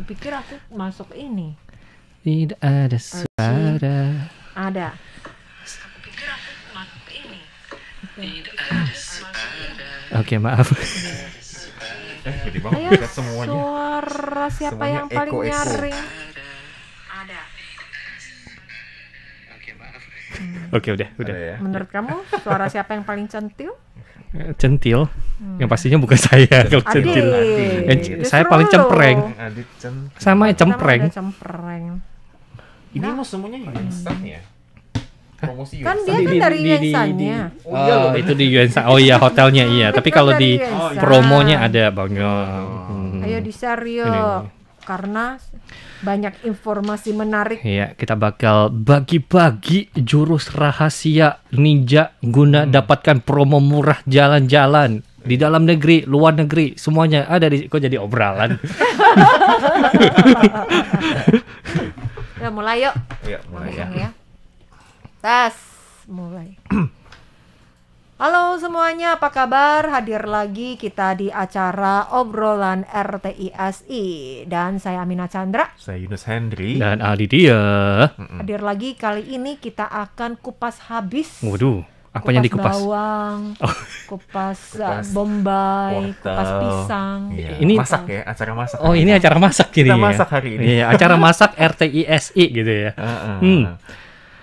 pikir aku masuk ini. Tidak ada suara. Ada. Oke, maaf. Gede banget Ayo, kita semuanya. suara siapa Semuanya yang paling eko-eko. nyaring? Ada. Oke, udah. Ada ya. Menurut kamu suara siapa yang paling centil? Centil. Yang pastinya bukan saya kalau Adit. centil. Justru Saya paling lo. cempreng. Adit centil. Sama cempreng. Sama ada cempreng. Ini mau semuanya instan ya? Promosi Kan instan. dia kan dari Yensanya. Oh, itu di Yuensa. Oh iya, hotelnya iya. Tapi Kan kalau dari di Yuensa. promonya ada banyak. Ayo di-share Ini. yuk. Karena banyak informasi menarik. Iya, kita bakal bagi-bagi jurus rahasia ninja guna dapatkan promo murah jalan-jalan di dalam negeri, luar negeri, semuanya ada di. Kok jadi obrolan? Ya mulai yuk. Iya, mulai ya. Langsung ya. Tes, mulai. Halo semuanya, apa kabar? Hadir lagi kita di acara obrolan RTISI dan saya Amina Chandra. Saya Yunus Hendri. Dan Aditya. Hadir lagi kali ini kita akan kupas habis. Waduh, apanya dikupas? Bawang, kupas Kupas Bombay, wortel. kupas pisang. Iya. Ini- masak ya, acara masak. Oh, ini acara masak ini. Kita ya? masak hari ini. Iya, acara masak RTISI gitu ya.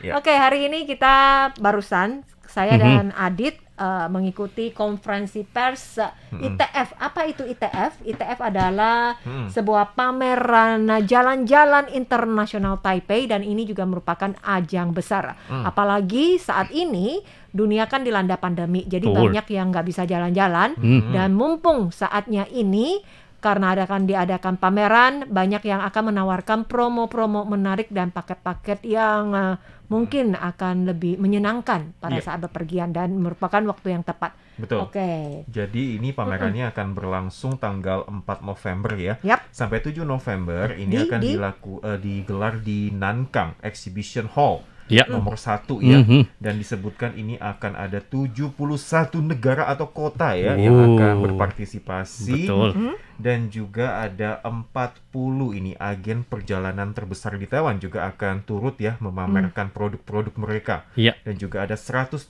Ya. Oke, hari ini kita barusan saya dan Adit mengikuti konferensi pers ITF. Apa itu ITF? ITF adalah sebuah pameran jalan-jalan internasional Taipei dan ini juga merupakan ajang besar. Apalagi saat ini dunia kan dilanda pandemi, jadi Betul. banyak yang nggak bisa jalan-jalan dan mumpung saatnya ini karena diadakan pameran, banyak yang akan menawarkan promo-promo menarik dan paket-paket yang mungkin akan lebih menyenangkan pada Iya. saat bepergian dan merupakan waktu yang tepat. Betul. Oke. Jadi ini pamerannya akan berlangsung tanggal 4 November ya. Yap. Sampai 7 November ini Di- akan di- digelar di Nankang Exhibition Hall. Ya. Nomor 1 ya. Mhm. Dan disebutkan ini akan ada 71 negara atau kota ya yang akan berpartisipasi. Betul. Dan juga ada 40 ini agen perjalanan terbesar di Taiwan juga akan turut ya memamerkan produk-produk mereka. Iya. Dan juga ada 130,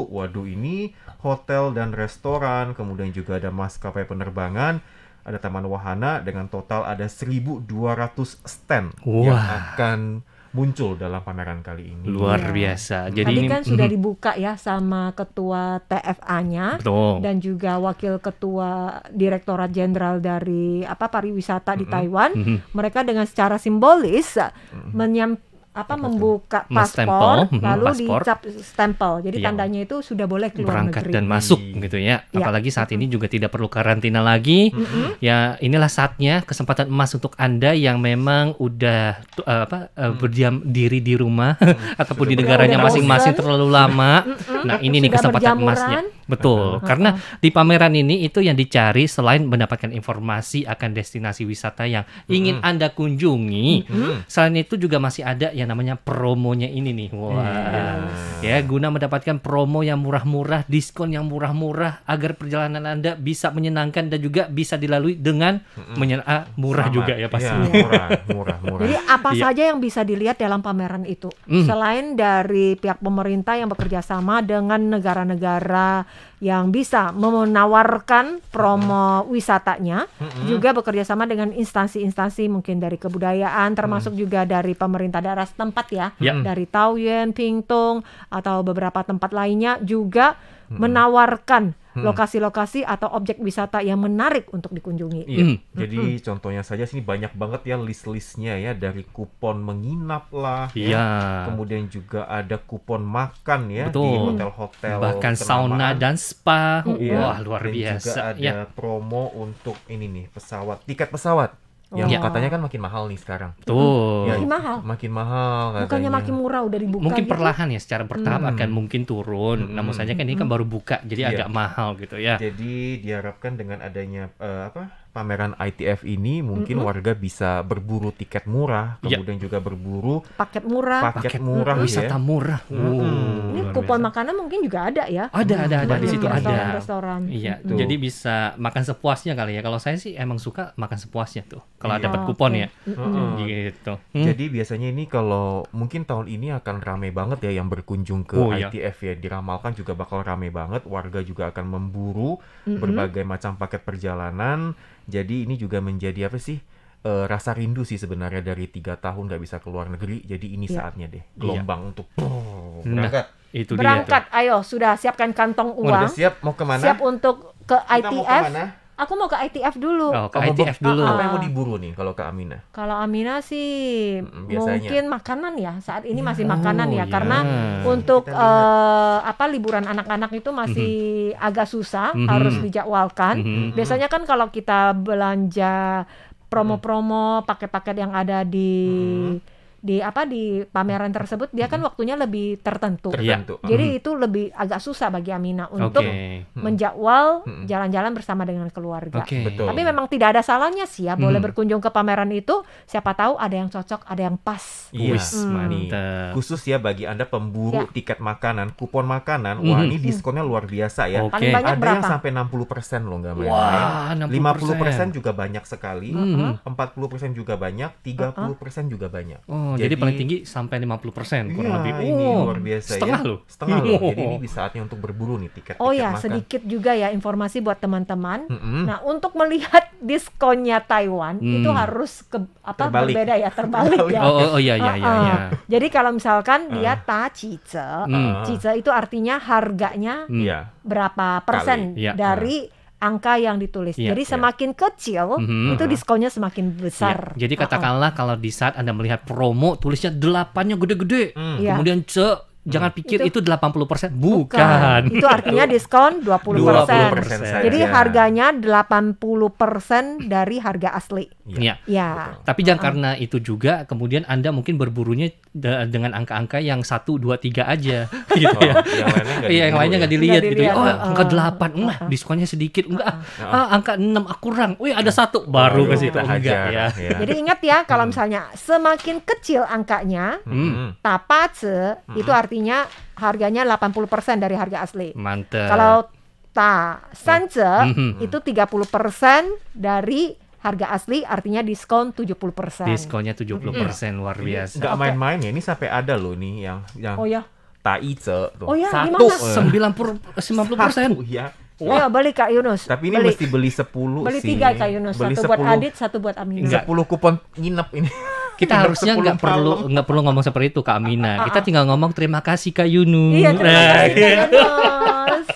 waduh ini hotel dan restoran, kemudian juga ada maskapai penerbangan, ada taman wahana dengan total ada 1.200 stand yang Wah. akan muncul dalam pameran kali ini. Luar Iya. biasa. Jadi Tadi ini kan sudah dibuka ya sama ketua TFA-nya betul. dan juga wakil ketua Direktorat Jenderal dari pariwisata di Taiwan. Mereka dengan secara simbolis membuka paspor Menstempel, lalu paspor. dicap stempel. Jadi Iya. tandanya itu sudah boleh keluar Berangkat negeri. dan masuk gitu ya. Iya. Apalagi saat ini juga tidak perlu karantina lagi. Ya, inilah saatnya kesempatan emas untuk Anda yang memang udah berdiam diri di rumah ataupun di negaranya Udah masing-masing bosan. terlalu lama. Nah, ini nih Sudah kesempatan berjamuran. emasnya. Betul. Karena di pameran ini itu yang dicari selain mendapatkan informasi akan destinasi wisata yang ingin Anda kunjungi. Selain itu juga masih ada yang namanya promonya ini nih. Wah. Ya, guna mendapatkan promo yang murah-murah, diskon yang murah-murah agar perjalanan Anda bisa menyenangkan dan juga bisa dilalui dengan murah Sama. juga ya pasti. Iya, murah. Jadi apa Iya. saja yang bisa dilihat dalam pameran itu? Selain dari pihak pemerintah yang bekerja sama dengan negara-negara yang bisa menawarkan promo wisatanya, juga bekerja sama dengan instansi-instansi mungkin dari kebudayaan, termasuk juga dari pemerintah daerah setempat ya, Ya. dari Taoyuan, Pingtung, atau beberapa tempat lainnya juga menawarkan lokasi-lokasi atau objek wisata yang menarik untuk dikunjungi. Iya. Jadi contohnya saja sini banyak banget ya list-listnya ya, dari kupon menginap lah, ya. Iya. Kemudian juga ada kupon makan ya di Betul. hotel-hotel. Bahkan kenamaan. sauna dan spa. Iya. Wah, luar Dan biasa. juga ada Ya. promo untuk ini nih, tiket pesawat. Yang Oh. katanya kan makin mahal nih sekarang. Tuh. Ya, Makin mahal. Makin mahal Bukannya katanya. makin murah udah dibuka Mungkin gitu? perlahan ya, secara bertahap akan mungkin turun. Namun saja kan ini kan baru buka, jadi Iya. agak mahal gitu ya. Jadi diharapkan dengan adanya pameran ITF ini mungkin warga bisa berburu tiket murah, kemudian juga berburu paket murah. wisata murah. Ini kupon makanan mungkin juga ada ya? Ada di situ ada. Restoran. Iya, jadi bisa makan sepuasnya kali ya. Kalau saya sih emang suka makan sepuasnya tuh. Kalau dapat kupon ya. Gitu. Jadi biasanya ini kalau mungkin tahun ini akan ramai banget ya yang berkunjung ke ITF ya. Diramalkan juga bakal ramai banget. Warga juga akan memburu berbagai macam paket perjalanan. Jadi ini juga menjadi apa sih? Rasa rindu sih sebenarnya dari 3 tahun nggak bisa keluar negeri. Jadi ini saatnya deh gelombang untuk berangkat. Itu berangkat, ayo sudah siapkan kantong uang. Udah siap mau kemana? Siap untuk ke Kita ITF. mau kemana? Aku mau ke ITF dulu. Oh, ke ITF dulu. Apa yang mau diburu nih kalau ke Amina? Kalau Amina sih biasanya. mungkin makanan ya. Saat ini masih makanan ya, ya. karena untuk liburan anak-anak itu masih agak susah, harus dijadwalkan. Biasanya kan kalau kita belanja promo-promo paket-paket yang ada di pameran tersebut, dia kan waktunya lebih tertentu. Jadi itu lebih agak susah bagi Amina untuk menjadwal jalan-jalan bersama dengan keluarga. Betul. Tapi memang tidak ada salahnya sih ya, boleh berkunjung ke pameran itu. Siapa tahu ada yang cocok, ada yang pas. Iya, mantap. khusus ya bagi Anda pemburu tiket makanan, kupon makanan. Wah, ini diskonnya luar biasa ya. Paling banyak Ada berapa? yang sampai 60% loh, nggak Wah, main-main. 60%. 50% juga banyak sekali, 40% juga banyak, 30% juga banyak. Jadi paling tinggi sampai 50% kurang lebih. Ini luar biasa setengah ya. loh. Setengah loh. Jadi ini di saatnya untuk berburu nih tiket makan. Sedikit juga ya informasi buat teman-teman. Nah, untuk melihat diskonnya Taiwan itu harus Terbalik. berbeda ya, terbalik ya. Iya. Jadi kalau misalkan dia ta cice, cice itu artinya harganya berapa persen dari angka yang ditulis. Jadi semakin kecil itu diskonnya semakin besar. Jadi katakanlah kalau di saat Anda melihat promo tulisnya 8-nya gede-gede. Kemudian jangan pikir itu 80%. Bukan. Itu artinya diskon 20%. Jadi harganya 80% dari harga asli. Iya. Tapi jangan karena itu juga kemudian Anda mungkin berburunya dengan angka-angka yang 1, 2, 3 aja gitu ya. Yang lainnya nggak dilihat gitu ya. Oh, angka 8, diskonnya sedikit. Angka 6 kurang. Wih, ada 1 baru ke situ. Enggak ya. Jadi ingat ya, kalau misalnya semakin kecil angkanya, tapace itu artinya harganya 80% dari harga asli. Mantap. Kalau sance itu 30% dari harga asli, artinya diskon 70%. Diskonnya 70%, luar biasa. Nggak main-main ya, ini sampai ada loh nih yang Taice tuh. 90% ya. Ayo beli Kak Yunus. Tapi ini mesti beli 10 beli sih. 3 Kak Yunus, beli 1 buat Adit, 1 buat Amina. 10 kupon nginep ini. Kita harusnya nggak perlu ngomong seperti itu Kak Amina. Kita tinggal ngomong terima kasih Kak Yunus. Iya, terima kasih Kak Yunus.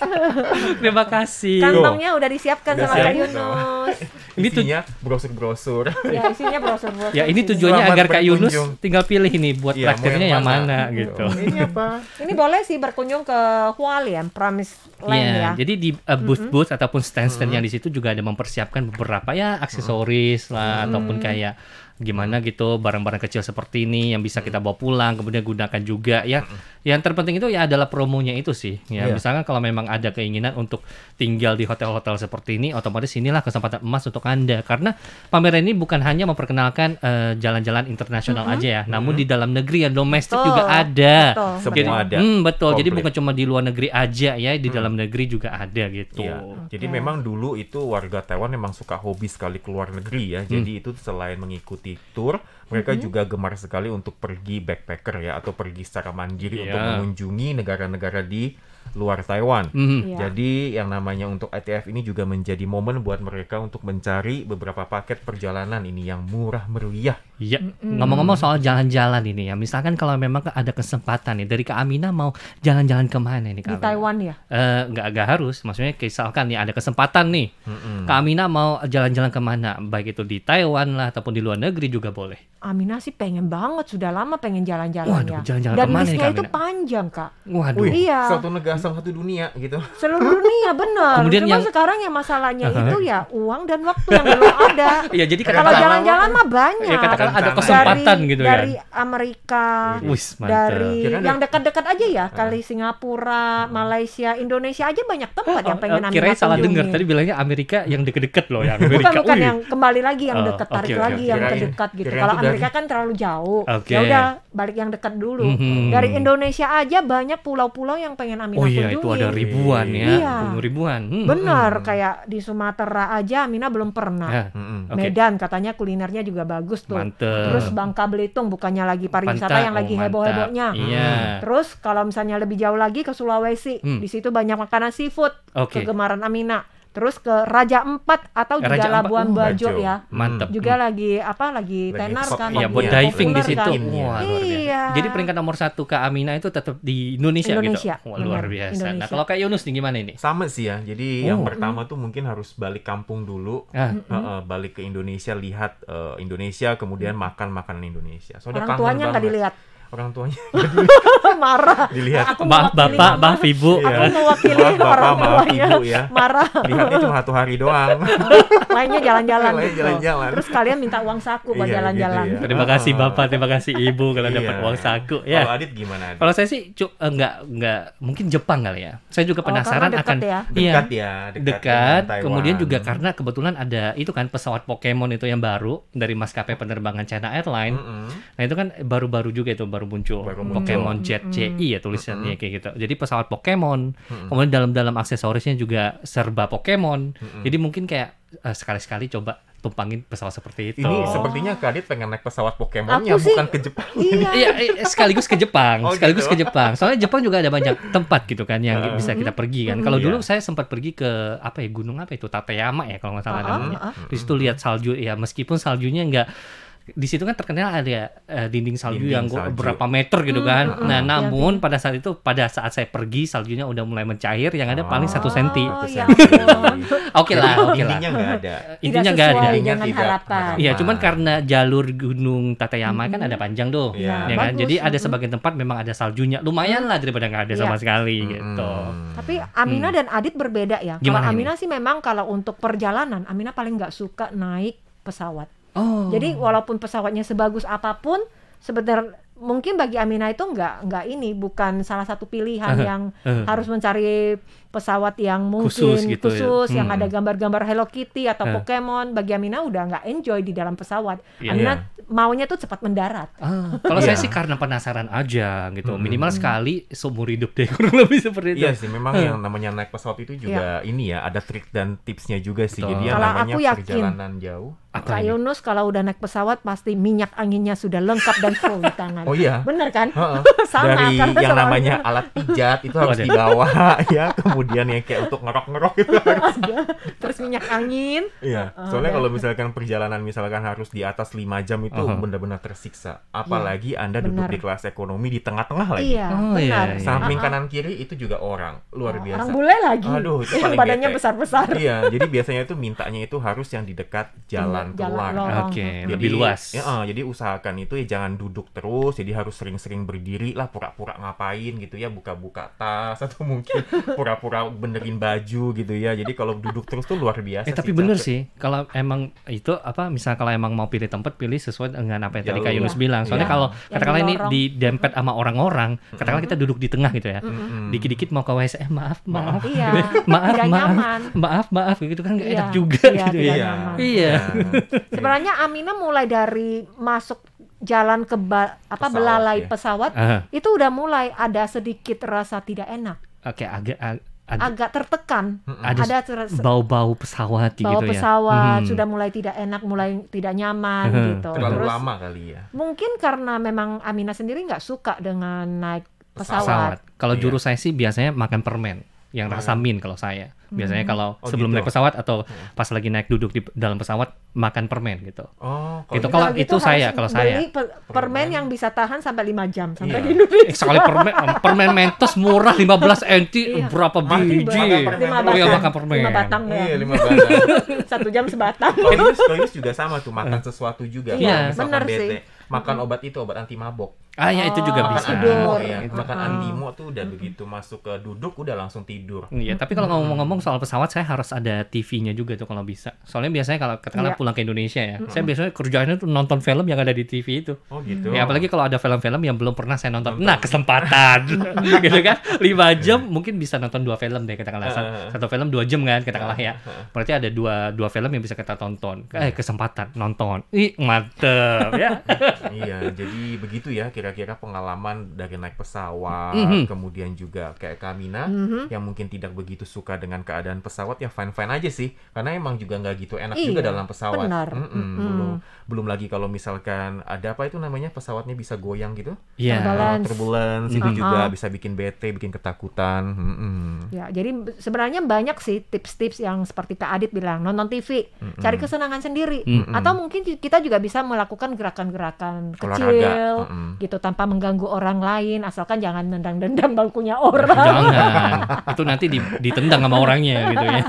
Terima kasih. Kantongnya udah disiapkan sama Kak Yunus. Ini isinya brosur-brosur. Ya, isinya brosur-brosur. Ya, ini tujuannya Selamat agar Kak Yunus berkunjung. tinggal pilih ini buat traktirnya yang mana gitu. Ini apa? Ini boleh sih berkunjung ke Hualien, Promise Land ya. Jadi di booth-booth ataupun stand-stand yang di situ juga ada mempersiapkan beberapa ya aksesoris lah ataupun kayak gimana gitu barang-barang kecil seperti ini yang bisa kita bawa pulang kemudian gunakan juga ya. Yang terpenting itu ya adalah promonya itu sih ya. Misalkan kalau memang ada keinginan untuk tinggal di hotel-hotel seperti ini, otomatis inilah kesempatan emas untuk Anda karena pameran ini bukan hanya memperkenalkan jalan-jalan internasional aja ya, namun di dalam negeri ya domestik juga ada. Semua ada. Betul. Jadi bukan cuma di luar negeri aja ya, di dalam negeri juga ada gitu. Jadi memang dulu itu warga Taiwan memang suka hobi sekali keluar negeri ya. Jadi itu selain mengikuti tour, mereka juga gemar sekali untuk pergi backpacker ya atau pergi secara mandiri untuk mengunjungi negara-negara di luar Taiwan. Jadi yang namanya untuk ITF ini juga menjadi momen buat mereka untuk mencari beberapa paket perjalanan ini yang murah meriah. Iya. Ngomong-ngomong soal jalan-jalan ini ya, misalkan kalau memang ada kesempatan nih dari Kak Amina mau jalan-jalan kemana nih Kak? Di Taiwan ya? Nggak harus, maksudnya misalkan nih ada kesempatan nih, Kak Amina mau jalan-jalan kemana? Baik itu di Taiwan lah ataupun di luar negeri juga boleh. Amina sih pengen banget, sudah lama pengen jalan-jalan ya. Jalan-jalan Dan kemana nih listnya Kak itu Amina? panjang Kak. Waduh. Iya. Satu dunia gitu. Seluruh dunia benar. Kemudian Cuma yang- sekarang yang masalahnya itu ya uang dan waktu yang belum ada. Iya, jadi Kalau jalan-jalan mah banyak. Ya katakanlah kalau ada berencana. kesempatan gitu kan. Dari Amerika, Wis, mantep. dari Kirain yang dekat-dekat aja ya, kali Singapura, Malaysia, Indonesia aja banyak tempat yang pengen Amina Kirain salah kunjungi. dengar tadi bilangnya Amerika yang deket-deket loh, yang Bukan Amerika. bukan Wih. yang kembali lagi yang Oh, dekat, tarik oke, lagi yang kirain- terdekat gitu. kirain Kalau tuh dari- Amerika kan terlalu jauh. Oke. Ya udah balik yang dekat dulu. Mhm. Dari Indonesia aja banyak pulau-pulau yang pengen Amina Oh iya, kunjungi. itu ada ribuan ya. Iya. Ribuan. Benar, kayak di Sumatera aja Amina belum pernah. Ya, Mm-mm. oke. Medan katanya kulinernya juga bagus tuh. Mantep. Terus Bangka Belitung bukannya lagi pariwisata Mantap, yang lagi oh, mantap. heboh-hebohnya. Iya. Terus kalau misalnya lebih jauh lagi ke Sulawesi, di situ banyak makanan seafood, Oke. kegemaran Amina. Terus ke Raja Empat atau juga Raja Ampat, Labuan Bajo Bajo. ya. Mantap. Juga lagi lagi tenar hot kan. Iya, lagi buat Iya, diving di populer situ. kan. Iya, Wah, luar biasa. Iya. Jadi peringkat nomor 1 Kak Amina itu tetap di Indonesia, Indonesia, gitu. Wah, luar benar, biasa. Nah, Indonesia. kalau Kak Yunus nih gimana ini? Sama sih ya. Jadi yang Oh. pertama tuh mungkin harus balik kampung dulu. Ah, Balik ke Indonesia, lihat Indonesia, kemudian makan makanan Indonesia. Soalnya Orang kangen tuanya nggak banget. dilihat. Orang tuanya Marah. dilihat. Aku maaf mewakili Bapak, mama. maaf Ibu. Iya. Aku mewakili Maaf Bapak, orang maaf tuanya. Ibu ya. Marah. Lihatnya cuma 1 hari doang. Lainnya jalan-jalan Lainnya gitu. jalan-jalan. Terus kalian minta uang saku buat Iya, jalan-jalan. gitu ya. Terima kasih Bapak, terima kasih Ibu kalau Iya. dapat uang saku Kalau ya. Adit gimana? Adit? Kalau saya sih enggak mungkin Jepang kali ya. Saya juga Oh, penasaran karena akan dekat ya? iya, Dekat ya, dekat. dengan Taiwan. Kemudian juga karena kebetulan ada itu kan pesawat Pokemon itu yang baru dari maskapai penerbangan China Airlines. Mm-mm. Nah itu kan baru-baru juga itu baru muncul Baru muncul. Pokemon Jet CI ya tulisannya kayak gitu. Jadi pesawat Pokemon. Kemudian dalam aksesorisnya juga serba Pokemon. Jadi mungkin kayak sekali-sekali coba tumpangin pesawat seperti itu. Ini sepertinya Kak Adit pengen naik pesawat Pokemonnya, Aku sih- bukan ke Jepang. Iya. Iya, sekaligus ke Jepang, Oh, sekaligus gitu. ke Jepang. Soalnya Jepang juga ada banyak tempat gitu kan yang bisa kita pergi kan. Kalau Iya. dulu saya sempat pergi ke apa ya gunung apa itu Tateyama ya kalau nggak salah namanya. Di situ lihat salju ya meskipun saljunya nggak di situ kan terkenal ada dinding salju Dinding yang salju. berapa meter gitu kan. Nah, iya, namun pada saat saya pergi saljunya udah mulai mencair yang ada paling 1 senti. Oh, Satu ya senti. ampun. Oke lah, oke lah. Intinya nggak ada. Intinya Tidak nggak ada. sesuai Intinya dengan tidak harapan. harapan. Iya, cuman karena jalur Gunung Tateyama kan ada panjang tuh, Iya. ya kan. Bagus. Jadi ada sebagian tempat memang ada saljunya, lumayan lah daripada nggak ada Iya. sama sekali gitu. Tapi Amina dan Adit berbeda ya. Kalau Gimana Amina sih memang kalau untuk perjalanan, Amina paling nggak suka naik pesawat. Oh, Jadi walaupun pesawatnya sebagus apapun, sebenarnya mungkin bagi Amina itu nggak ini bukan salah satu pilihan yang harus mencari pesawat yang mungkin Khusus gitu ya. khusus, yang ada gambar-gambar Hello Kitty atau Pokemon. Bagi Amina udah nggak enjoy di dalam pesawat. Iya. Amina maunya tuh cepat mendarat. kalau saya Iya. sih karena penasaran aja gitu, minimal sekali seumur hidup deh kurang lebih seperti itu. Iya sih, memang yang namanya naik pesawat itu juga ini ya, ada trik dan tipsnya juga sih. Betul. Jadi yang Kalau namanya aku yakin. perjalanan jauh. Apa Kak ini? Yunus kalau udah naik pesawat pasti minyak anginnya sudah lengkap dan full di tangan. Oh iya. Bener kan? Heeh. Sama, Dari karena yang selalu- namanya alat pijat itu harus Waduh. dibawa ya, kemudian yang kayak untuk ngerok-ngerok itu harus. Terus minyak angin. Iya, soalnya kalau misalkan perjalanan misalkan harus di atas 5 jam itu benar-benar tersiksa. Apalagi Anda duduk benar. di kelas ekonomi di tengah-tengah lagi. Iya, Oh, benar. iya, iya. Samping kanan kiri itu juga orang, luar biasa. Orang bule lagi. Aduh, itu yang paling badannya bete. besar-besar. Iya, jadi biasanya itu mintanya itu harus yang di dekat jalan keluar. lorong. Oke, Jadi, lebih luas. jadi usahakan itu ya jangan duduk terus, jadi harus sering-sering berdiri lah, pura-pura ngapain gitu ya, buka-buka tas atau mungkin pura-pura benerin baju gitu ya. Jadi kalau duduk terus tuh luar biasa. Tapi sih, bener capek. sih, kalau emang itu apa, misal kalau emang mau pilih tempat, pilih sesuai dengan apa yang tadi Kak Jalur. Yunus bilang. Soalnya Iya. kalau Yang katakanlah di ini lorong. didempet sama orang-orang, katakanlah kita duduk di tengah gitu ya. Dikit-dikit mau ke WC, maaf, Iya. maaf, Tidak nyaman. maaf, gitu kan nggak Iya, enak juga iya, gitu tidak ya. nyaman. Iya. Sebenarnya Amina mulai dari masuk jalan ke Pesawat, belalai ya. pesawat Aha. itu udah mulai ada sedikit rasa tidak enak, Oke, agak agak tertekan. ada Ada terasa- bau-bau pesawat bawa gitu ya. pesawat Mhm. sudah mulai tidak enak, mulai tidak nyaman gitu. Terlalu Terus lama kali ya. mungkin karena memang Amina sendiri nggak suka dengan naik pesawat. pesawat. Kalau Iya. jurus saya sih biasanya makan permen yang rasa mint kalau saya. Biasanya kalau Oh, sebelum gitu. naik pesawat atau pas lagi naik duduk di dalam pesawat makan permen gitu. Oh, Itu gitu. kalau Udah itu gitu saya, harus kalau saya. beli permen yang bisa tahan sampai 5 jam sampai Iya. di Indonesia. Sekali permen Mentos murah 15 NT Iya. berapa Makan biji? permen. 5 Oh iya, batang. makan permen. 5 batang ya. Iya, 5 batang. 1 jam sebatang. Kalau Yunus juga sama tuh, makan sesuatu juga. Iya, kalau misalkan bener bete. sih. makan obat itu, obat anti mabok. Ah ya itu juga Oh, bisa. Makan tidur. andimo ya, makan Mm-mm. andimo tuh udah begitu masuk ke duduk udah langsung tidur. Iya, tapi kalau ngomong-ngomong soal pesawat, saya harus ada TV-nya juga tuh kalau bisa. Soalnya biasanya kalau katakanlah Iya. pulang ke Indonesia ya, saya biasanya kerjaannya tuh nonton film yang ada di TV itu. Oh gitu. Ya apalagi kalau ada film-film yang belum pernah saya nonton. Nah, kesempatan. Gitu kan. 5 jam mungkin bisa nonton 2 film deh katakanlah. Satu film 2 jam kan katakanlah ya. Berarti ada dua film yang bisa kita tonton. Kesempatan nonton. Ih, mantep ya. Iya, jadi begitu ya kira-kira pengalaman dari naik pesawat, kemudian juga kayak Kamina yang mungkin tidak begitu suka dengan keadaan pesawat ya fine-fine aja sih, karena emang juga nggak gitu enak juga Iya, dalam pesawat. benar. Belum lagi kalau misalkan ada apa itu namanya pesawatnya bisa goyang gitu, Iya. Turbulence. turbulence itu juga bisa bikin bete, bikin ketakutan. Ya, jadi sebenarnya banyak sih tips-tips yang seperti Kak Adit bilang, nonton TV, cari kesenangan sendiri, atau mungkin kita juga bisa melakukan gerakan-gerakan kecil, Olahraga. gitu tanpa mengganggu orang lain, asalkan jangan nendang-nendang bangkunya orang. Jangan. Itu nanti ditendang sama orangnya gitu ya.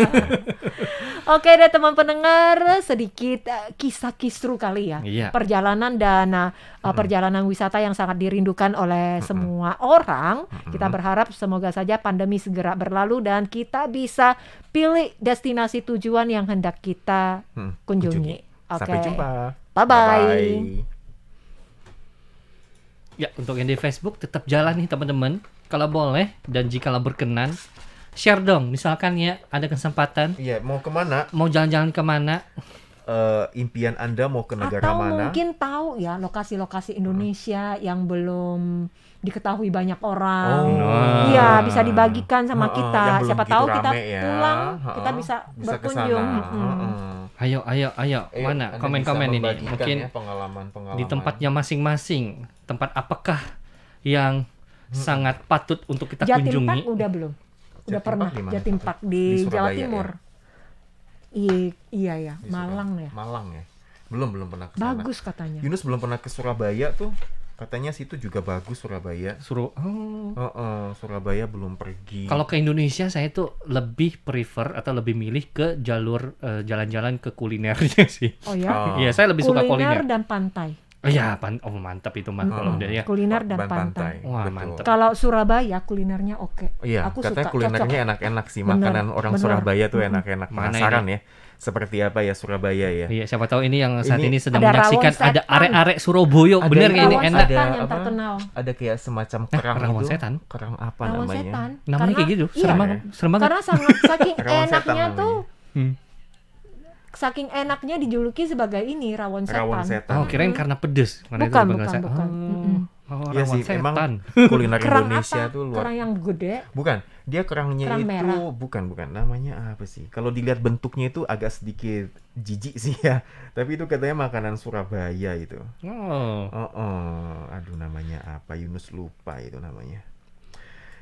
Oke deh teman pendengar, sedikit kisah kisru kali ya, Iya. perjalanan dan perjalanan wisata yang sangat dirindukan oleh semua orang. Kita berharap semoga saja pandemi segera berlalu dan kita bisa pilih destinasi tujuan yang hendak kita kunjungi. Oke. Sampai jumpa. Bye-bye. Ya, untuk yang di Facebook tetap jalan nih teman-teman. Kalau boleh dan jika berkenan, share dong. Misalkan ya ada kesempatan Iya, mau kemana? mau jalan-jalan kemana. Impian Anda mau ke negara Atau mana? mungkin tahu ya lokasi-lokasi Indonesia yang belum diketahui banyak orang. Oh. Iya, bisa dibagikan sama Heeh, kita. yang belum Siapa gitu tahu kita rame ya. pulang, Heeh, kita bisa bisa berkunjung. kesana. Ayo, Ayo, mana Anda komen-komen bisa ini. membagikan Mungkin ya pengalaman-pengalaman di tempatnya masing-masing. Tempat apakah yang sangat patut untuk kita Jatim kunjungi? Park udah belum? Udah Jatim pernah Park di mana Jatim tuh? Park Di di Jawa Surabaya Timur. ya? Iya ya, Di Malang ya. Malang ya. Belum pernah ke sana. Bagus katanya. Yunus belum pernah ke Surabaya tuh. Katanya situ juga bagus Surabaya. Surabaya belum pergi. Kalau ke Indonesia saya tuh lebih prefer atau lebih milih ke jalur jalan-jalan ke kulinernya sih. Oh ya, Iya, saya lebih suka kuliner kuliner. dan pantai. Oh ya, mantap itu mah kalau udah ya. Kuliner dan Ban pantai. Wah, Betul. mantap. Kalau Surabaya kulinernya oke. Iya, Aku katanya suka, kulinernya cocok. enak-enak sih. Bener, Makanan orang bener. Surabaya tuh enak-enak. Mana Penasaran ya? Seperti apa ya Surabaya ya? Iya, siapa tahu ini yang saat Ini ini sedang ada menyaksikan rawon ada setan. arek-arek Surabaya. Ada Bener nggak ini rawon enak? setan yang apa? terkenal. Ada kayak semacam kerang rawon itu. setan? Kerang apa Rawon namanya? setan. Namanya Karena- kayak gitu. iya, Serem banget. Serem banget. Karena saking Rawon setan enaknya namanya. tuh, Hmm. saking enaknya dijuluki sebagai ini rawon setan. Rawon setan. Oh, kirain karena pedes. Karena Bukan, itu dipanggil bukan. Oh, Iya rawon sih, emang setan. kuliner Kerang Indonesia apa? tuh luar. Kerang yang gede. Bukan, dia kerangnya Kerang itu merah. bukan namanya apa sih? Kalau dilihat bentuknya itu agak sedikit jijik sih ya. Tapi itu katanya makanan Surabaya itu. Oh. Aduh namanya apa? Yunus lupa itu namanya.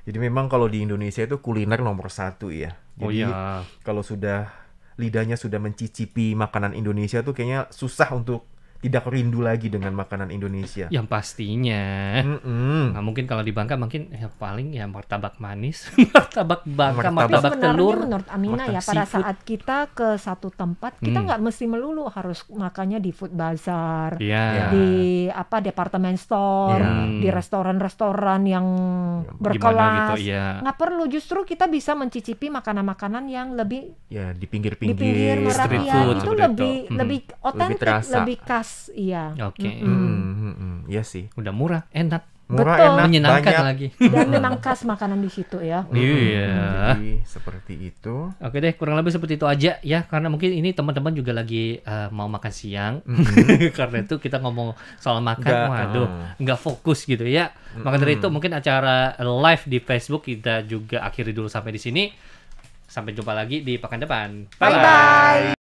Jadi memang kalau di Indonesia itu kuliner nomor 1 ya. Oh Jadi iya. kalau sudah lidahnya sudah mencicipi makanan Indonesia tuh kayaknya susah untuk tidak rindu lagi dengan makanan Indonesia. Yang pastinya. Mm-mm. Nah, mungkin kalau di Bangka mungkin ya paling ya martabak manis, martabak Bangka, Martabak. martabak Sebenarnya telur. menurut Amina ya, martabak pada seafood. saat kita ke satu tempat, kita nggak mesti melulu harus makannya di food bazaar, Iya. di departemen store, Iya. di restoran-restoran yang Gimana berkelas. gitu, iya. Nggak perlu, justru kita bisa mencicipi makanan-makanan yang lebih Ya di di pinggir-pinggir pinggir street merakyat food itu seperti lebih itu. lebih otentik, terasa. lebih khas, iya. Oke. Iya sih. Udah murah, enak, Murah, Betul. enak, menyenangkan banyak. lagi. Dan memang khas makanan di situ ya. Iya. Jadi seperti itu. Oke deh, kurang lebih seperti itu aja ya. Karena mungkin ini teman-teman juga lagi mau makan siang. Karena itu kita ngomong soal makan, Nggak, waduh, nggak fokus gitu ya. Maka dari itu mungkin acara live di Facebook kita juga akhiri dulu sampai di sini. Sampai jumpa lagi di pekan depan. Bye bye.